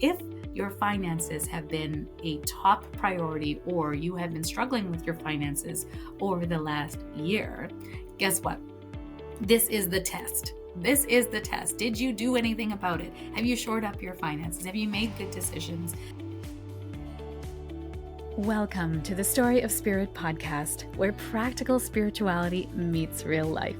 if your finances have been a top priority or you have been struggling with your finances over the last year, guess what? This is the test. This is the test. Did you do anything about it? Have you shored up your finances? Have you made good decisions? Welcome to the Story of Spirit podcast, where practical spirituality meets real life.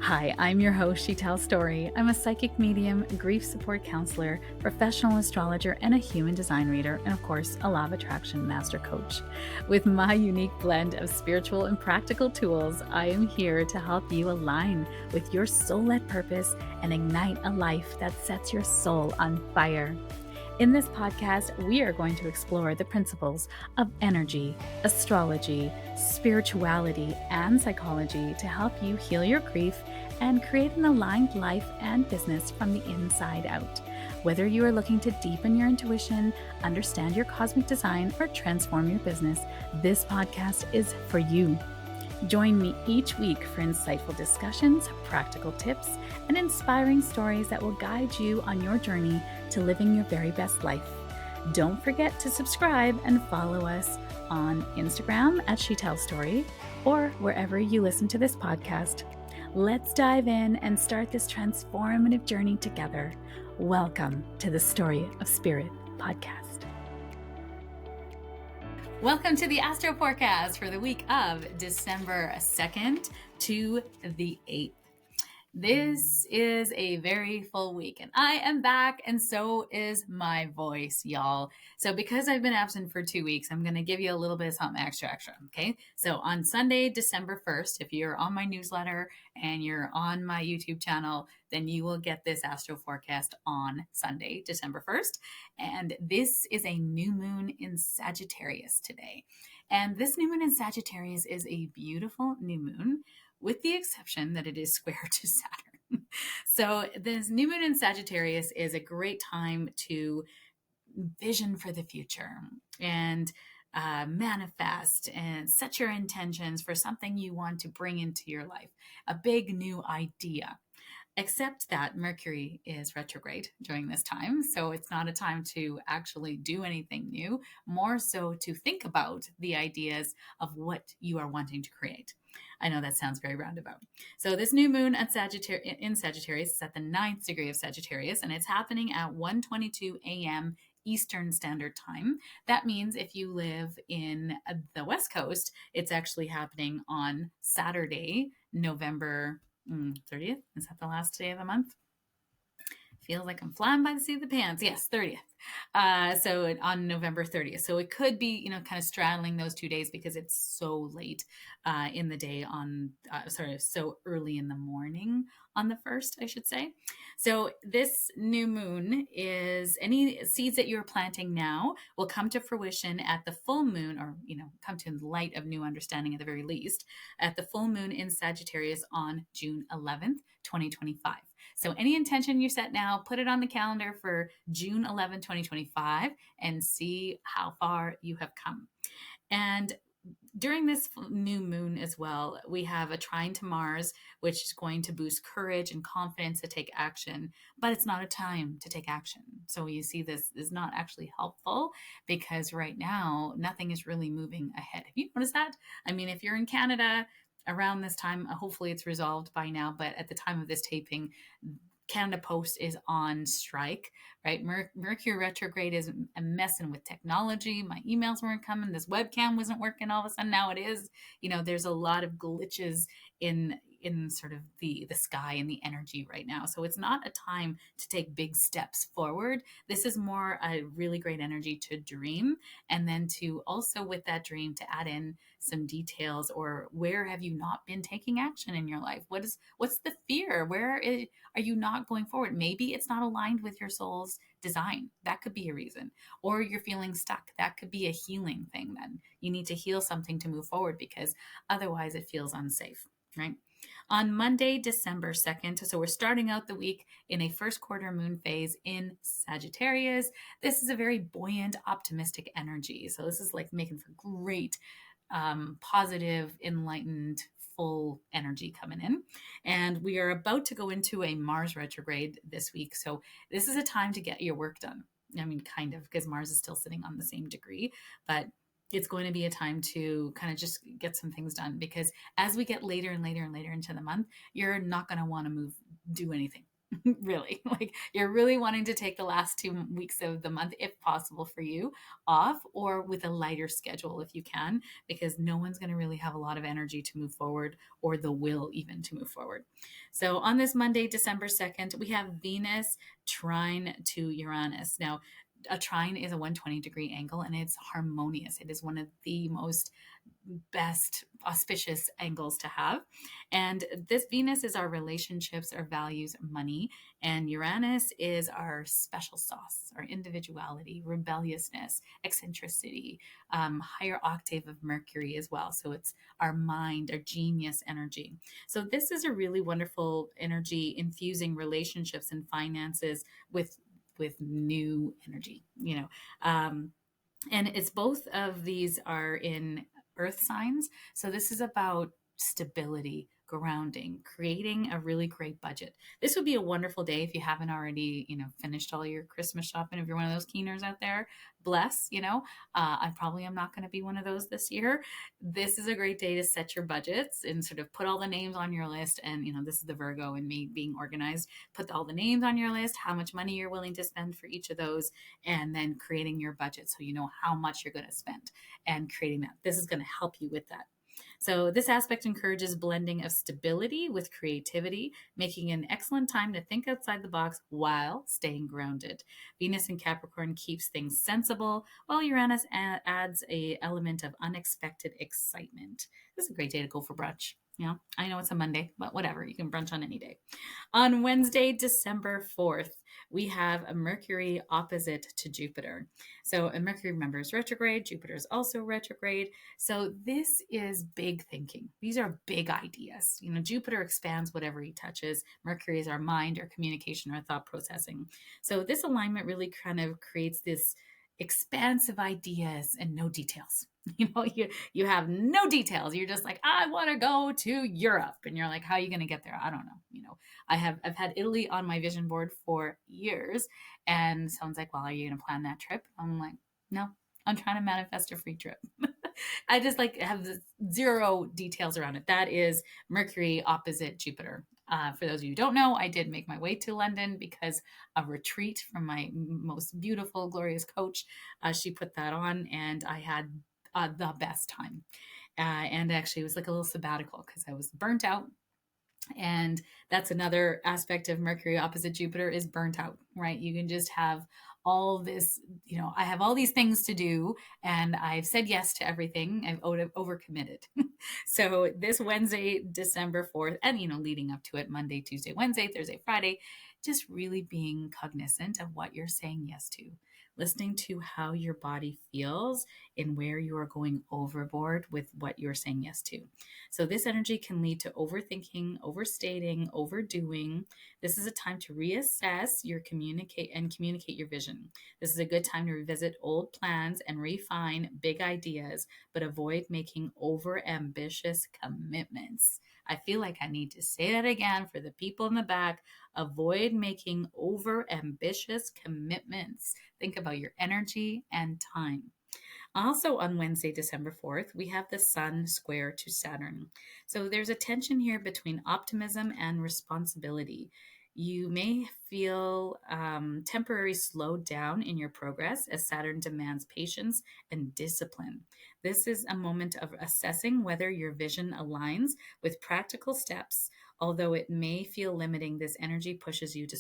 Hi, I'm your host, She Tells Story. I'm a psychic medium, grief support counselor, professional astrologer, and a human design reader, and of course, a law of attraction master coach. With my unique blend of spiritual and practical tools, I am here to help you align with your soul-led purpose and ignite a life that sets your soul on fire. In this podcast, we are going to explore the principles of energy, astrology, spirituality, and psychology to help you heal your grief and create an aligned life and business from the inside out. Whether you are looking to deepen your intuition, understand your cosmic design, or transform your business, this podcast is for you. Join me each week for insightful discussions, practical tips, and inspiring stories that will guide you on your journey to living your very best life. Don't forget to subscribe and follow us on Instagram at She Tells Story or wherever you listen to this podcast. Let's dive in and start this transformative journey together. Welcome to the Story of Spirit podcast. Welcome to the Astro forecast for the week of December 2nd to the 8th. This is a very full week and I am back, and so is my voice, y'all. So because I've been absent for 2 weeks, I'm going to give you a little bit of something extra, okay? So on Sunday, December 1st, if you're on my newsletter and you're on my YouTube channel, then you will get this Astro forecast on Sunday, December 1st. And this is a new moon in Sagittarius today. And this new moon in Sagittarius is a beautiful new moon, with the exception that it is square to Saturn. So this new moon in Sagittarius is a great time to vision for the future and manifest and set your intentions for something you want to bring into your life, a big new idea. Except that Mercury is retrograde during this time, so it's not a time to actually do anything new, more so to think about the ideas of what you are wanting to create. I know that sounds very roundabout. So this new moon at in Sagittarius is at the 9th degree of Sagittarius, and it's happening at 1:22 a.m. Eastern Standard Time. That means if you live in the West Coast, it's actually happening on Saturday, November 30th. Is that the last day of the month? Feels like I'm flying by the seat of the pants. Yes, 30th. So on November 30th. So it could be, kind of straddling those 2 days because it's so late in the day so early in the morning on the 1st, I should say. So this new moon is any seeds that you're planting now will come to fruition at the full moon, or, come to the light of new understanding at the very least, at the full moon in Sagittarius on June 11th, 2025. So any intention you set now, put it on the calendar for June 11, 2025, and see how far you have come. And during this new moon as well, we have a trine to Mars, which is going to boost courage and confidence to take action, but it's not a time to take action. So you see, this is not actually helpful because right now, nothing is really moving ahead. Have you noticed that? I mean, if you're in Canada, around this time, hopefully it's resolved by now, but at the time of this taping, Canada Post is on strike, right? Mercury Retrograde is messing with technology. My emails weren't coming. This webcam wasn't working. All of a sudden now it is. There's a lot of glitches in sort of the sky and the energy right now. So it's not a time to take big steps forward. This is more a really great energy to dream, and then to also, with that dream, to add in some details, or where have you not been taking action in your life? What's the fear? Where are you not going forward? Maybe it's not aligned with your soul's design. That could be a reason. Or you're feeling stuck. That could be a healing thing. Then you need to heal something to move forward, because otherwise it feels unsafe, right? On Monday, December 2nd, so we're starting out the week in a first quarter moon phase in Sagittarius. This is a very buoyant, optimistic energy. So this is like making for great, positive, enlightened, full energy coming in. And we are about to go into a Mars retrograde this week. So this is a time to get your work done. I mean, kind of, because Mars is still sitting on the same degree, but it's going to be a time to kind of just get some things done, because as we get later and later and later into the month, you're not going to want to do anything. Really, like you're really wanting to take the last 2 weeks of the month, if possible for you, off, or with a lighter schedule if you can, because no one's going to really have a lot of energy to move forward, or the will even to move forward. So on this Monday, December 2nd, we have Venus trine to Uranus. Now, a trine is a 120-degree angle, and it's harmonious. It is one of the most best auspicious angles to have. And this Venus is our relationships, our values, money, and Uranus is our special sauce, our individuality, rebelliousness, eccentricity, higher octave of Mercury as well. So it's our mind, our genius energy. So this is a really wonderful energy infusing relationships and finances with new energy, and it's both of these are in earth signs. So this is about stability, grounding, creating a really great budget. This would be a wonderful day if you haven't already, finished all your Christmas shopping. If you're one of those keeners out there, bless, I probably am not going to be one of those this year. This is a great day to set your budgets and sort of put all the names on your list. And, this is the Virgo and me being organized. Put all the names on your list, how much money you're willing to spend for each of those, and then creating your budget so you know how much you're going to spend and creating that. This is going to help you with that. So this aspect encourages blending of stability with creativity, making an excellent time to think outside the box while staying grounded. Venus in Capricorn keeps things sensible, while Uranus adds a element of unexpected excitement. This is a great day to go for brunch. I know it's a Monday, but whatever. You can brunch on any day. On Wednesday, December 4th, we have a Mercury opposite to Jupiter. So Mercury, remember, is retrograde. Jupiter is also retrograde. So this is big thinking. These are big ideas. Jupiter expands whatever he touches. Mercury is our mind, our communication, our thought processing. So this alignment really kind of creates this expansive ideas and no details. You have no details. You're just like, I want to go to Europe, and you're like, how are you going to get there? I don't know. I've had Italy on my vision board for years, and someone's like, well, are you going to plan that trip? I'm like, no, I'm trying to manifest a free trip. I just have zero details around it. That is Mercury opposite Jupiter. For those of you who don't know, I did make my way to London because a retreat from my most beautiful, glorious coach, she put that on, and I had the best time. And actually, it was like a little sabbatical because I was burnt out. And that's another aspect of Mercury opposite Jupiter is burnt out, right? You can just have all this, I have all these things to do, and I've said yes to everything. I've overcommitted. So this Wednesday, December 4th, and, leading up to it, Monday, Tuesday, Wednesday, Thursday, Friday, just really being cognizant of what you're saying yes to, listening to how your body feels and where you are going overboard with what you're saying yes to. So this energy can lead to overthinking, overstating, overdoing. This is a time to reassess your communicate your vision. This is a good time to revisit old plans and refine big ideas, but avoid making overambitious commitments. I feel like I need to say that again for the people in the back. Avoid making overambitious commitments. Think about your energy and time. Also on Wednesday, December 4th, we have the Sun square to Saturn. So there's a tension here between optimism and responsibility. You may feel temporary slowed down in your progress as Saturn demands patience and discipline. This is a moment of assessing whether your vision aligns with practical steps. Although it may feel limiting, this energy pushes you to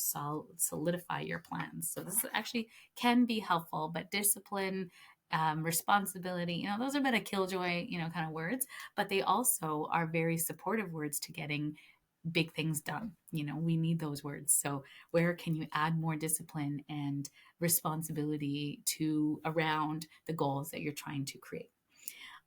solidify your plans. So this actually can be helpful, but discipline, responsibility, those are a bit of killjoy, kind of words, but they also are very supportive words to getting big things done. We need those words. So where can you add more discipline and responsibility to around the goals that you're trying to create?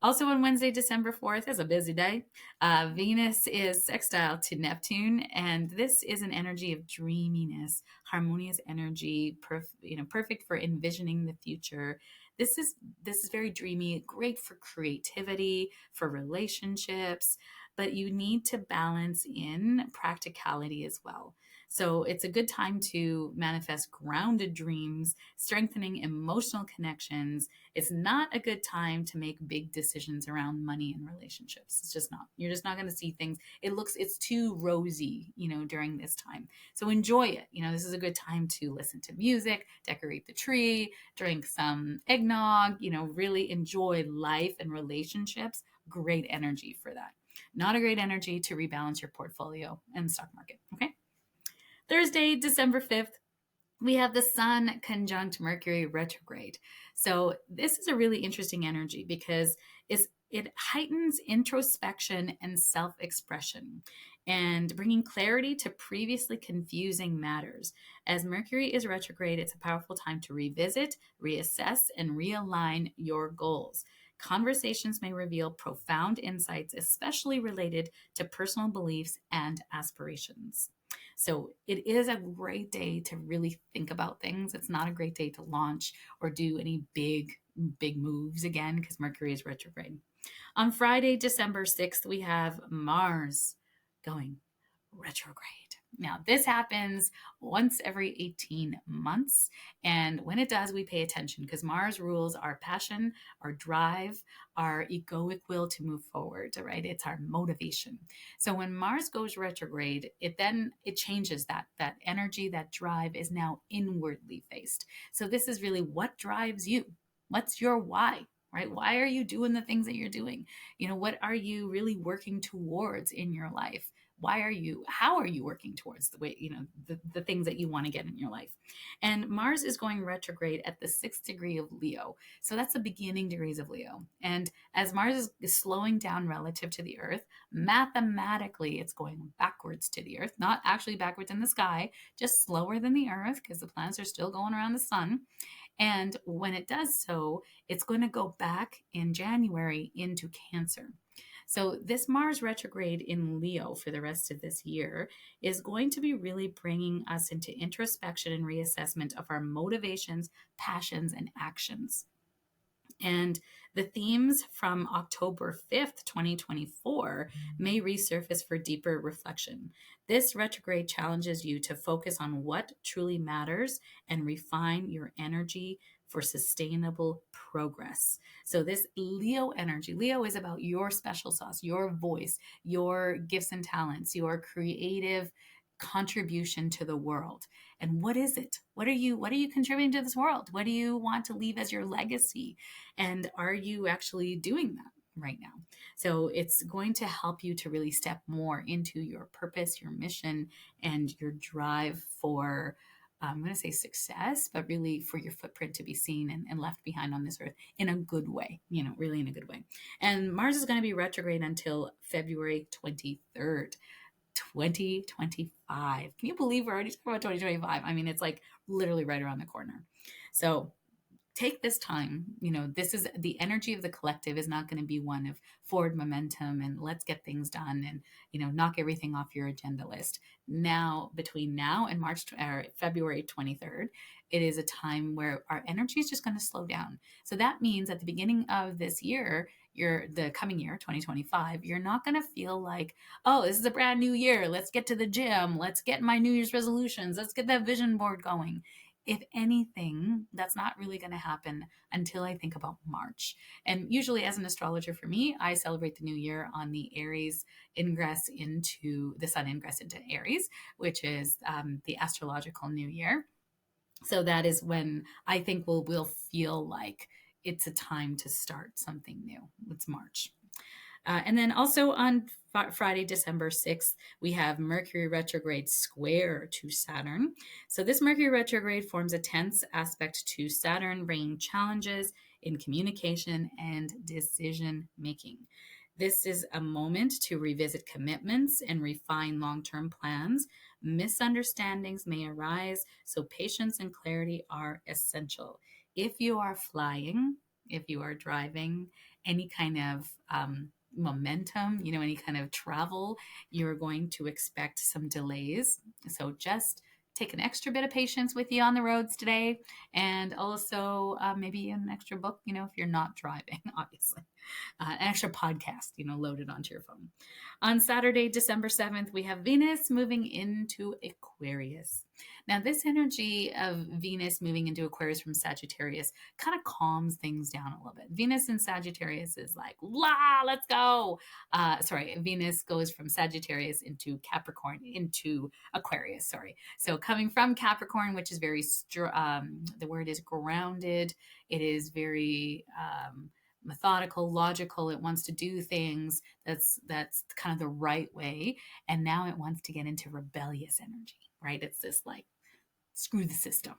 Also on Wednesday, December 4th is a busy day. Venus is sextile to Neptune, and this is an energy of dreaminess, harmonious energy, perfect for envisioning the future. This is very dreamy, great for creativity, for relationships, but you need to balance in practicality as well. So it's a good time to manifest grounded dreams, strengthening emotional connections. It's not a good time to make big decisions around money and relationships. It's just not. You're just not going to see things. It's too rosy, during this time. So enjoy it. This is a good time to listen to music, decorate the tree, drink some eggnog, really enjoy life and relationships. Great energy for that. Not a great energy to rebalance your portfolio and stock market. Okay. Thursday, December 5th, we have the Sun conjunct Mercury retrograde. So this is a really interesting energy because it heightens introspection and self-expression and bringing clarity to previously confusing matters. As Mercury is retrograde, it's a powerful time to revisit, reassess, and realign your goals. Conversations may reveal profound insights, especially related to personal beliefs and aspirations. So it is a great day to really think about things. It's not a great day to launch or do any big moves again because Mercury is retrograde. On Friday, December 6th, we have Mars going retrograde. Now, this happens once every 18 months. And when it does, we pay attention because Mars rules our passion, our drive, our egoic will to move forward, right? It's our motivation. So when Mars goes retrograde, it changes that energy, that drive is now inwardly faced. So this is really what drives you. What's your why? Right? Why are you doing the things that you're doing? What are you really working towards in your life? How are you working towards the way, the things that you want to get in your life? And Mars is going retrograde at the 6th degree of Leo. So that's the beginning degrees of Leo. And as Mars is slowing down relative to the Earth, mathematically, it's going backwards to the Earth, not actually backwards in the sky, just slower than the Earth because the planets are still going around the sun. And when it does so, it's going to go back in January into Cancer. So this Mars retrograde in Leo for the rest of this year is going to be really bringing us into introspection and reassessment of our motivations, passions, and actions. And the themes from October 5th, 2024 may resurface for deeper reflection. This retrograde challenges you to focus on what truly matters and refine your energy for sustainable progress. So this Leo energy, Leo is about your special sauce, your voice, your gifts and talents, your creative contribution to the world. And what is it? What are you contributing to this world? What do you want to leave as your legacy? And are you actually doing that right now? So it's going to help you to really step more into your purpose, your mission, and your drive for, I'm going to say success, but really for your footprint to be seen and left behind on this earth in a good way, really in a good way. And Mars is going to be retrograde until February 23rd. 2025. Can you believe we're already talking about 2025? I mean, it's like literally right around the corner. So take this time. This is the energy of the collective is not going to be one of forward momentum and let's get things done and, knock everything off your agenda list. Now, between now and February 23rd, it is a time where our energy is just going to slow down. So that means at the beginning of this year, the coming year, 2025, you're not going to feel like, oh, this is a brand new year. Let's get to the gym. Let's get my New Year's resolutions. Let's get that vision board going. If anything, that's not really going to happen until I think about March. And usually as an astrologer for me, I celebrate the new year on the Sun ingress into Aries, which is the astrological new year. So that is when I think we'll feel like it's a time to start something new. It's March. And then also on Friday, December 6th, we have Mercury retrograde square to Saturn. So this Mercury retrograde forms a tense aspect to Saturn, bringing challenges in communication and decision making. This is a moment to revisit commitments and refine long-term plans. Misunderstandings may arise, so patience and clarity are essential. If you are flying, if you are driving, any kind of momentum, any kind of travel, you're going to expect some delays. So just take an extra bit of patience with you on the roads today. And also maybe an extra book, if you're not driving, obviously. An extra podcast, loaded onto your phone. On Saturday, December 7th, we have Venus moving into Aquarius. Now, this energy of Venus moving into Aquarius from Sagittarius kind of calms things down a little bit. Venus in Sagittarius is like, la, let's go. Venus goes from Sagittarius into Capricorn into Aquarius. Sorry. So coming from Capricorn, which is very, the word is grounded. It is very methodical, logical. It wants to do things that's kind of the right way. And now it wants to get into rebellious energy, right? It's this like, screw the system.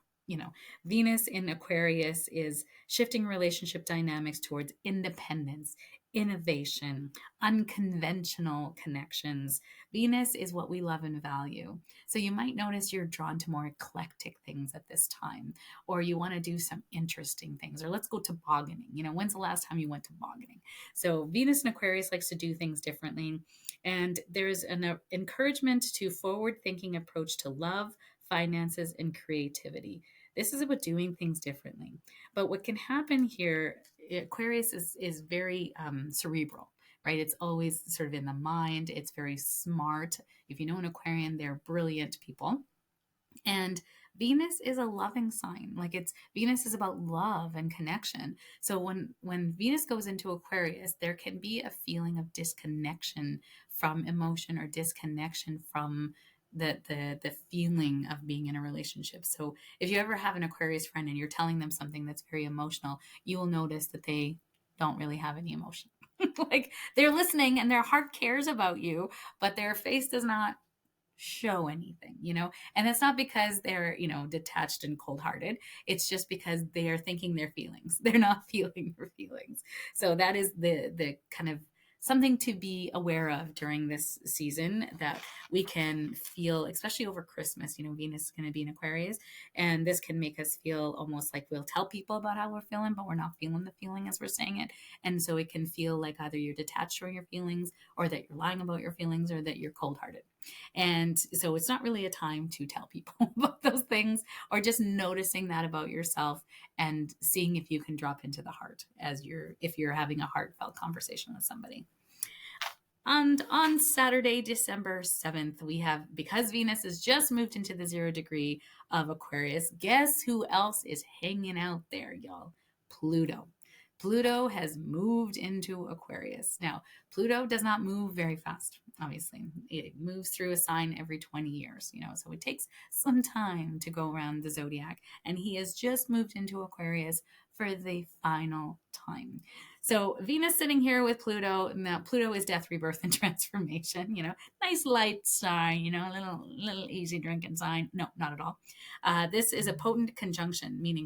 Venus in Aquarius is shifting relationship dynamics towards independence, innovation, unconventional connections. Venus is what we love and value. So you might notice you're drawn to more eclectic things at this time, or you want to do some interesting things, or let's go tobogganing. When's the last time you went tobogganing? So Venus in Aquarius likes to do things differently. And there's an encouragement to forward thinking approach to love, finances, and creativity. This is about doing things differently. But what can happen here, Aquarius is very cerebral, right? It's always sort of in the mind. It's very smart. If you know an Aquarian, they're brilliant people. And Venus is a loving sign. Venus is about love and connection. So when Venus goes into Aquarius, there can be a feeling of disconnection from emotion or disconnection from the feeling of being in a relationship. So if you ever have an Aquarius friend and you're telling them something that's very emotional, you will notice that they don't really have any emotion. Like they're listening and their heart cares about you, but their face does not show anything, and it's not because they're, detached and cold-hearted. It's just because they are thinking their feelings. They're not feeling their feelings. So that is the kind of something to be aware of during this season, that we can feel, especially over Christmas. Venus is going to be in Aquarius, and this can make us feel almost like we'll tell people about how we're feeling, but we're not feeling the feeling as we're saying it. And so it can feel like either you're detached from your feelings, or that you're lying about your feelings, or that you're cold-hearted. And so it's not really a time to tell people about those things, or just noticing that about yourself and seeing if you can drop into the heart if you're having a heartfelt conversation with somebody. And on Saturday, December 7th, we have, because Venus has just moved into the 0 degree of Aquarius, guess who else is hanging out there, y'all? Pluto. Pluto has moved into Aquarius. Now, Pluto does not move very fast, obviously. It moves through a sign every 20 years, so it takes some time to go around the zodiac. And he has just moved into Aquarius for the final time. So Venus sitting here with Pluto. Now Pluto is death, rebirth, and transformation. Nice light sign. A little easy drinking sign. No, not at all. This is a potent conjunction meaning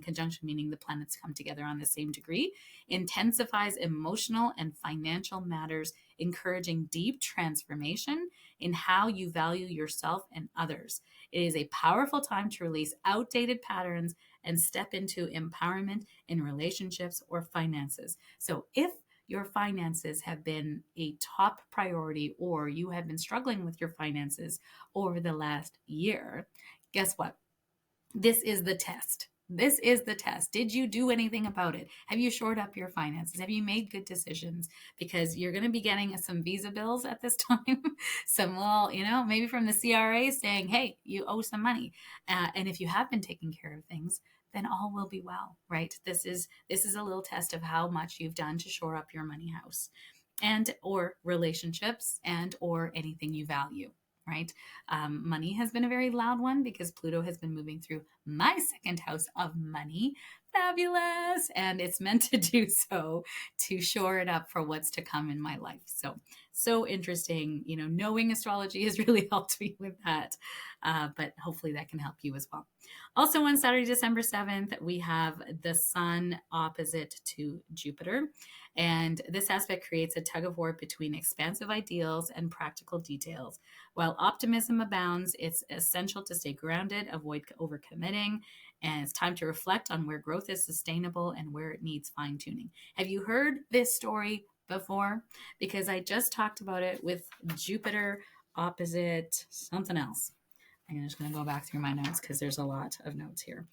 the planets come together on the same degree, intensifies emotional and financial matters, encouraging deep transformation in how you value yourself and others. It is a powerful time to release outdated patterns and step into empowerment in relationships or finances. So if your finances have been a top priority, or you have been struggling with your finances over the last year, guess what? This is the test. This is the test. Did you do anything about it? Have you shored up your finances? Have you made good decisions? Because you're going to be getting some visa bills at this time. Some little, maybe from the CRA saying, hey, you owe some money. And if you have been taking care of things, then all will be well, right? This is a little test of how much you've done to shore up your money house, and or relationships, and or anything you value. Right? Money has been a very loud one because Pluto has been moving through my second house of money. Fabulous. And it's meant to do so to shore it up for what's to come in my life. So interesting. Knowing astrology has really helped me with that. But hopefully that can help you as well. Also on Saturday, December 7th, we have the Sun opposite to Jupiter. And this aspect creates a tug of war between expansive ideals and practical details. While optimism abounds, it's essential to stay grounded, avoid overcommitting, and it's time to reflect on where growth is sustainable and where it needs fine-tuning. Have you heard this story before? Because I just talked about it with Jupiter opposite something else. I'm just going to go back through my notes because there's a lot of notes here.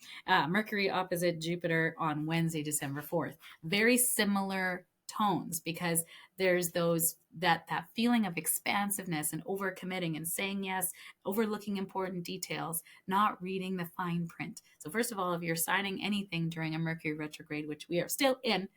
Mercury opposite Jupiter on Wednesday, December 4th. Very similar tones, because there's that feeling of expansiveness and overcommitting and saying yes, overlooking important details, not reading the fine print. So first of all, if you're signing anything during a Mercury retrograde, which we are still in,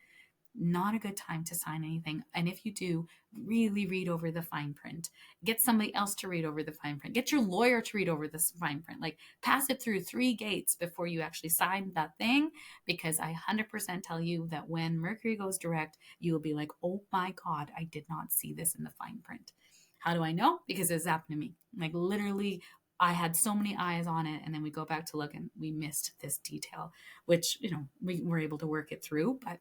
not a good time to sign anything. And if you do, really read over the fine print. Get somebody else to read over the fine print. Get your lawyer to read over this fine print. Like, pass it through 3 gates before you actually sign that thing, because I 100% tell you that when Mercury goes direct, you will be like, oh my God, I did not see this in the fine print. How do I know? Because it's happened to me. Like, literally, I had so many eyes on it, and then we go back to look and we missed this detail, which, we were able to work it through, but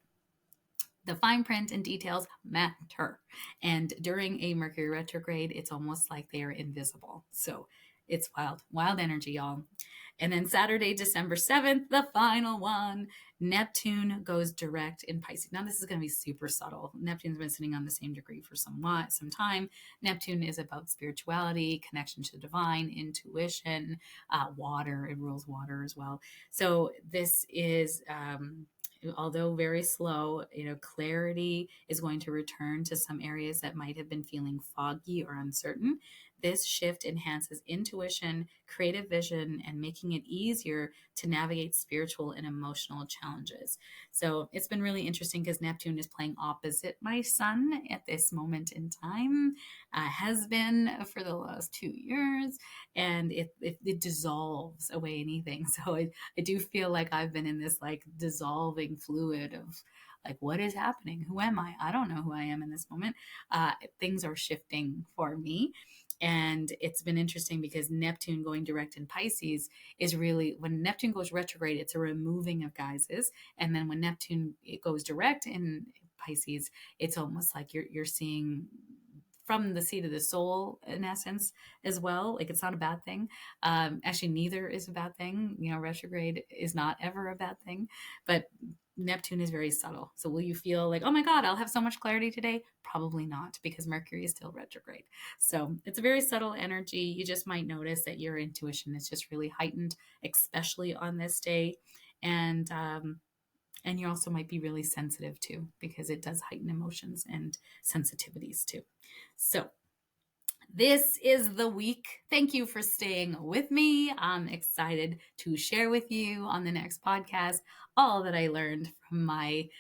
the fine print and details matter. And during a Mercury retrograde, it's almost like they are invisible. So it's wild energy, y'all. And then Saturday, December 7th, the final one, Neptune goes direct in Pisces. Now, this is going to be super subtle. Neptune's been sitting on the same degree for some time. Neptune is about spirituality, connection to the divine, intuition, water. It rules water as well. So this is... although very slow, clarity is going to return to some areas that might have been feeling foggy or uncertain. This shift enhances intuition, creative vision, and making it easier to navigate spiritual and emotional challenges. So it's been really interesting because Neptune is playing opposite my sun at this moment in time, has been for the last 2 years, and it dissolves away anything. So I do feel like I've been in this like dissolving fluid of like, what is happening? Who am I? I don't know who I am in this moment. Things are shifting for me. And it's been interesting because Neptune going direct in Pisces is really, when Neptune goes retrograde, it's a removing of guises. And then when Neptune goes direct in Pisces, it's almost like you're seeing from the seat of the soul, in essence, as well. Like, it's not a bad thing. Actually, neither is a bad thing. Retrograde is not ever a bad thing, but Neptune is very subtle. So will you feel like, oh my God, I'll have so much clarity today? Probably not, because Mercury is still retrograde. So it's a very subtle energy. You just might notice that your intuition is just really heightened, especially on this day. And you also might be really sensitive too, because it does heighten emotions and sensitivities too. So this is the week. Thank you for staying with me. I'm excited to share with you on the next podcast all that I learned from my,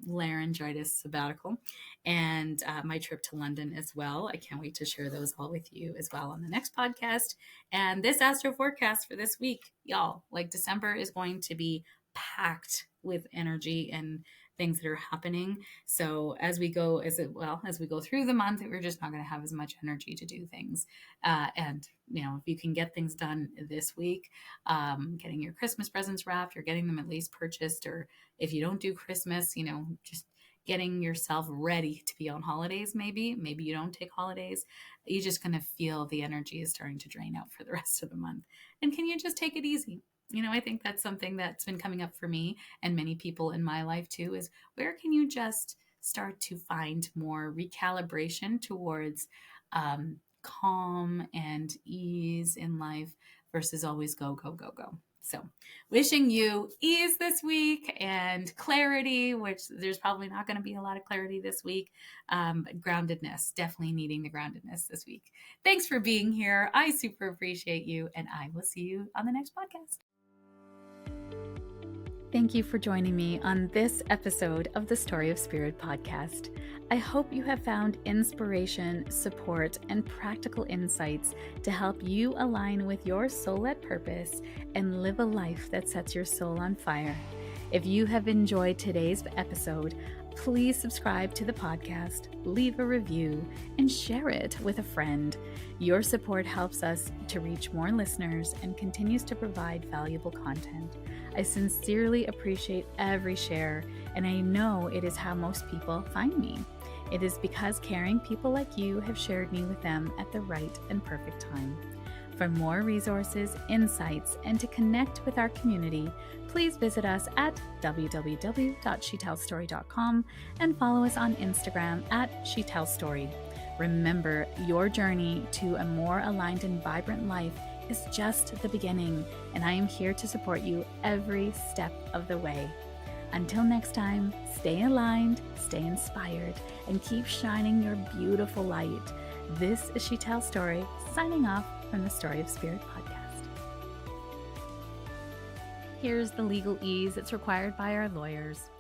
laryngitis sabbatical and my trip to London as well. I can't wait to share those all with you as well on the next podcast. And this astro forecast for this week, y'all, like, December is going to be packed with energy and things that are happening. So as we go through the month, we're just not going to have as much energy to do things. And if you can get things done this week, getting your Christmas presents wrapped or getting them at least purchased, or if you don't do Christmas, just getting yourself ready to be on holidays. Maybe you don't take holidays. You're just going to feel the energy is starting to drain out for the rest of the month. And can you just take it easy? I think that's something that's been coming up for me and many people in my life too, is where can you just start to find more recalibration towards calm and ease in life versus always go, go, go, go. So wishing you ease this week and clarity, which there's probably not going to be a lot of clarity this week, but groundedness, definitely needing the groundedness this week. Thanks for being here. I super appreciate you, and I will see you on the next podcast. Thank you for joining me on this episode of the Story of Spirit podcast. I hope you have found inspiration, support, and practical insights to help you align with your soul-led purpose and live a life that sets your soul on fire. If you have enjoyed today's episode, please subscribe to the podcast, leave a review, and share it with a friend. Your support helps us to reach more listeners and continues to provide valuable content. I sincerely appreciate every share, and I know it is how most people find me. It is because caring people like you have shared me with them at the right and perfect time. For more resources, insights, and to connect with our community, please visit us at www.shetellstory.com and follow us on Instagram at shetellstory. Remember, your journey to a more aligned and vibrant life is just the beginning, and I am here to support you every step of the way. Until next time, stay aligned, stay inspired, and keep shining your beautiful light. This is She Tells Story, signing off from the Story of Spirit podcast. Here's the legal ease that's required by our lawyers.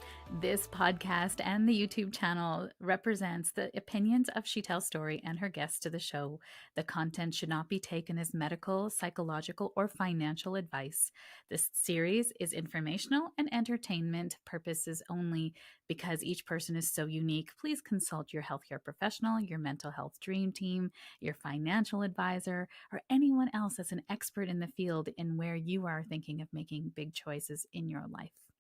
This podcast and the YouTube channel represents the opinions of She Tells Story and her guests to the show. The content should not be taken as medical, psychological, or financial advice. This series is informational and entertainment purposes only. Because each person is so unique, please consult your healthcare professional, your mental health dream team, your financial advisor, or anyone else that's an expert in the field in where you are thinking of making big choices in your life.